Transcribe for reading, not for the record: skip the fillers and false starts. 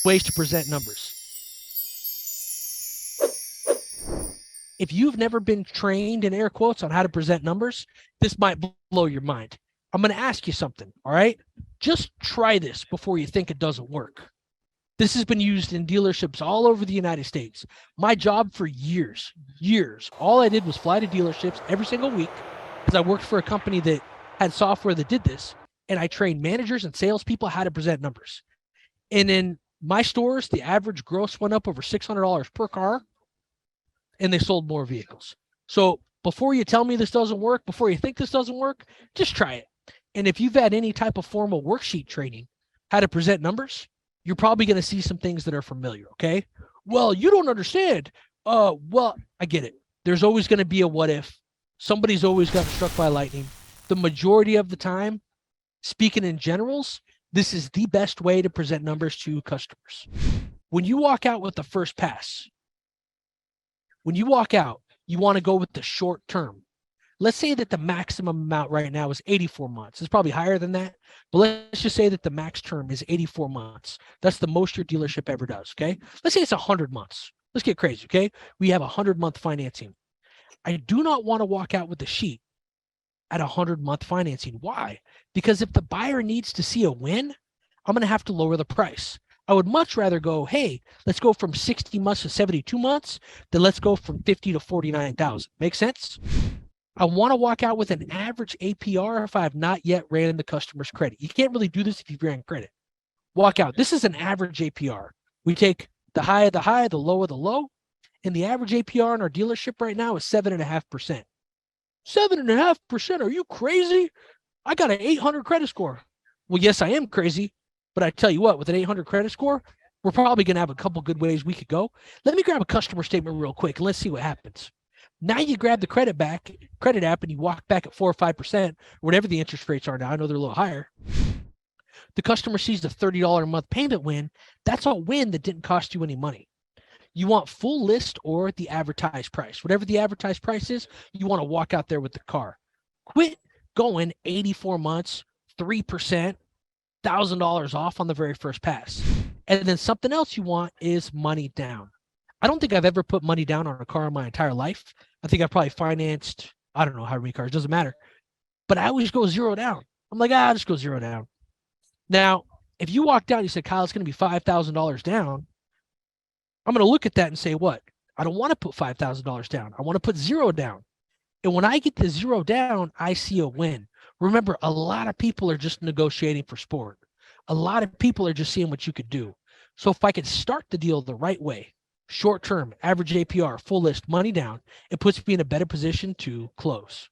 ways to present numbers. If you've never been trained in air quotes on how to present numbers, this might blow your mind. I'm going to ask you something. All right. Just try this before you think it doesn't work. This has been used in dealerships all over the United States. My job for years, all I did was fly to dealerships every single week because I worked for a company that had software that did this. And I trained managers and salespeople how to present numbers. And in my stores, the average gross went up over $600 per car, and they sold more vehicles. So before you tell me this doesn't work, before you think this doesn't work, just try it. And if you've had any type of formal worksheet training, how to present numbers, you're probably going to see some things that are familiar. Okay. Well, you don't understand. Well, I get it. There's always going to be a what if. Somebody's always gotten struck by lightning. The majority of the time, speaking in generals, this is the best way to present numbers to customers. When you walk out with the first pass, when you walk out, you want to go with the short term. Let's say that the maximum amount right now is 84 months. It's probably higher than that, but let's just say that the max term is 84 months. That's the most your dealership ever does, okay? Let's say it's 100 months. Let's get crazy, okay? We have 100-month financing. I do not want to walk out with the sheet at 100-month financing. Why? Because if the buyer needs to see a win, I'm going to have to lower the price. I would much rather go, hey, let's go from 60 months to 72 months than let's go from 50 to 49,000. Make sense? I want to walk out with an average APR if I have not yet ran the customer's credit. You can't really do this if you've ran credit. Walk out. This is an average APR. We take the high of the high, the low of the low, and the average APR in our dealership right now is 7.5%. 7.5%? Are you crazy? I got an 800 credit score. Well, yes, I am crazy, but I tell you what, with an 800 credit score, we're probably going to have a couple good ways we could go. Let me grab a customer statement real quick and let's see what happens. Now you grab the credit app, and you walk back at 4 or 5%, or whatever the interest rates are now. I know they're a little higher. The customer sees the $30 a month payment win. That's a win that didn't cost you any money. You want full list or the advertised price. Whatever the advertised price is, you want to walk out there with the car. Quit going 84 months, 3%, $1,000 off on the very first pass. And then something else you want is money down. I don't think I've ever put money down on a car in my entire life. I think I've probably financed, I don't know how many cars, doesn't matter. But I always go zero down. I'm like, I'll just go zero down. Now, if you walk down, you say, Kyle, it's going to be $5,000 down. I'm going to look at that and say, what? I don't want to put $5,000 down. I want to put zero down. And when I get to zero down, I see a win. Remember, a lot of people are just negotiating for sport. A lot of people are just seeing what you could do. So if I could start the deal the right way, short term, average APR, full list, money down, it puts me in a better position to close.